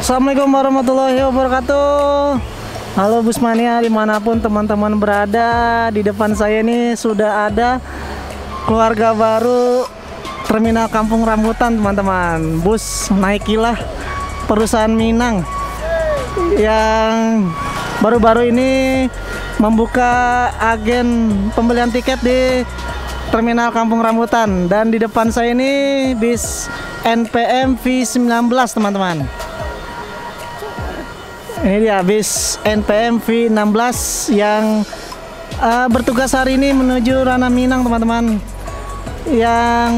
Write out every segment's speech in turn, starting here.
Assalamualaikum warahmatullahi wabarakatuh. Halo Busmania dimanapun teman-teman berada. Di depan saya ini sudah ada keluarga baru Terminal Kampung Rambutan, teman-teman. Bus Naikilah perusahaan Minang yang baru-baru ini membuka agen pembelian tiket di Terminal Kampung Rambutan. Dan di depan saya ini bis NPM V19, teman-teman. Ini dia bis NPM V16 yang bertugas hari ini menuju Ranah Minang, teman-teman, yang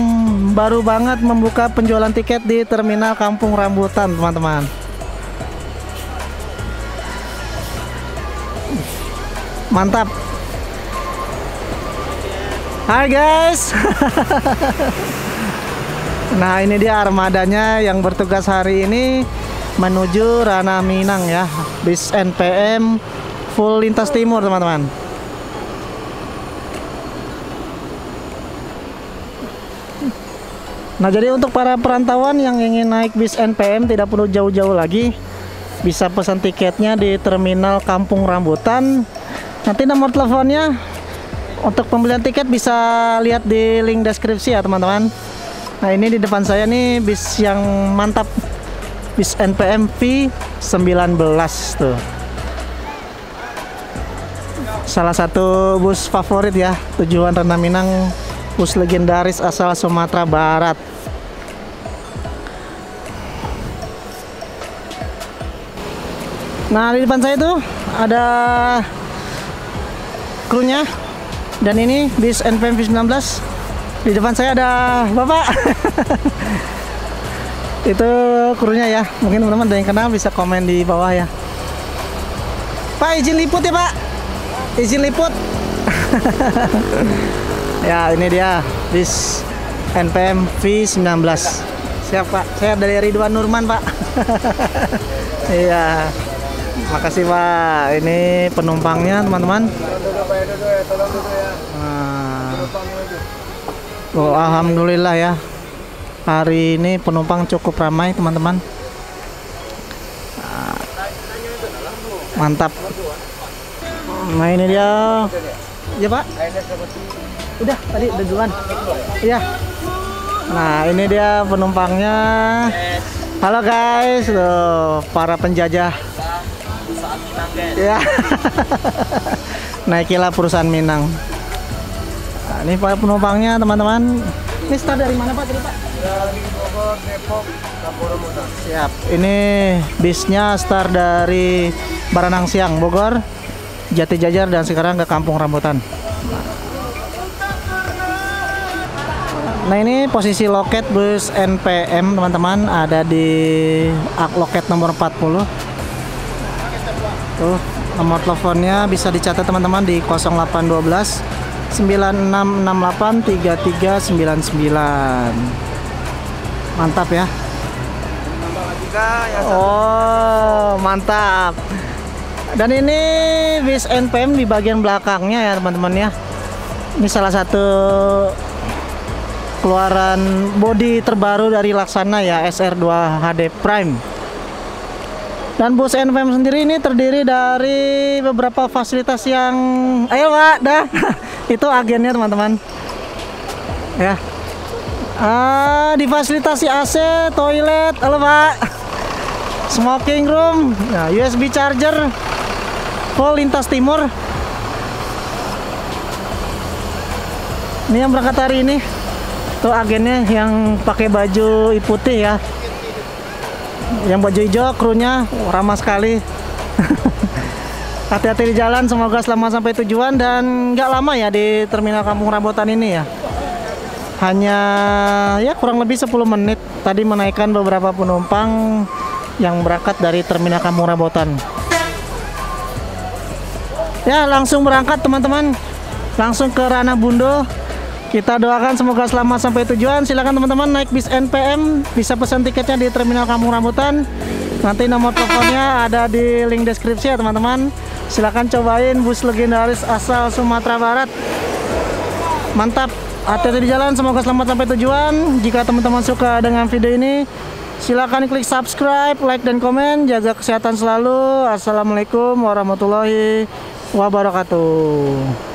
baru banget membuka penjualan tiket di Terminal Kampung Rambutan, teman-teman. Mantap. Hai guys. Nah, ini dia armadanya yang bertugas hari ini menuju Ranah Minang ya. Bis NPM full lintas timur, teman-teman. Nah, jadi untuk para perantauan yang ingin naik bis NPM tidak perlu jauh-jauh lagi. Bisa pesan tiketnya di Terminal Kampung Rambutan. Nanti nomor teleponnya untuk pembelian tiket bisa lihat di link deskripsi ya, teman-teman. Nah, ini di depan saya nih bis yang mantap, bis NPM V19 tuh. Salah satu bus favorit ya, tujuan Ranah Minang, bus legendaris asal Sumatera Barat. Nah, di depan saya tuh ada krunya. Dan ini bis NPM V19. Di depan saya ada Bapak. Itu krunya ya. Mungkin teman-teman ada yang kenal bisa komen di bawah ya. Pak, izin liput ya Pak. Izin liput. Ya, ini dia bis NPM V19. Siap Pak. Saya dari Ridwan Nurman Pak. Iya. Makasih Pak. Ini penumpangnya, teman-teman. Oh, alhamdulillah ya. Hari ini penumpang cukup ramai, teman-teman. Mantap. Nah, ini dia. Ya Pak. Udah tadi udah duluan. Iya. Nah, ini dia penumpangnya. Halo guys, loh, para penjajah. Ya. Naikilah perusahaan Minang. Nah, ini para penumpangnya, teman-teman. Ini start dari mana Pak tadi Pak? Dari Bogor, Depok, Kampung Rambutan. Siap. Ini bisnya start dari Baranang Siang, Bogor, Jati Jajar, dan sekarang ke Kampung Rambutan. Nah, ini posisi loket bus NPM, teman-teman, ada di loket nomor 40. Tuh, nomor teleponnya bisa dicatat teman-teman di 0812 9668 3399. Mantap ya. Oh, mantap. Dan ini bis NPM di bagian belakangnya ya, teman-teman ya. Ini salah satu keluaran bodi terbaru dari Laksana ya, SR2 HD Prime. Dan bus NPM sendiri ini terdiri dari beberapa fasilitas yang, ayo Pak, dah. Itu agennya, teman-teman. Ya. Difasilitasi AC, toilet, halo Pak. Smoking room, nah, USB charger, full lintas timur. Ini yang berangkat hari ini. Tuh agennya yang pakai baju putih ya. Yang baju hijau krunya ramah sekali. Hati-hati di jalan, semoga selamat sampai tujuan. Dan nggak lama ya di Terminal Kampung Rambutan ini ya. Hanya ya kurang lebih 10 menit. Tadi menaikkan beberapa penumpang yang berangkat dari Terminal Kampung Rambutan. Ya, langsung berangkat teman-teman. Langsung ke Ranah Bundo. Kita doakan semoga selamat sampai tujuan. Silakan teman-teman naik bis NPM, bisa pesan tiketnya di Terminal Kampung Rambutan. Nanti nomor teleponnya ada di link deskripsi ya, teman-teman. Silakan cobain bus legendaris asal Sumatera Barat. Mantap. Hati-hati di jalan, semoga selamat sampai tujuan. Jika teman-teman suka dengan video ini, Silakan klik subscribe, like dan komen. Jaga kesehatan selalu. Assalamualaikum warahmatullahi wabarakatuh.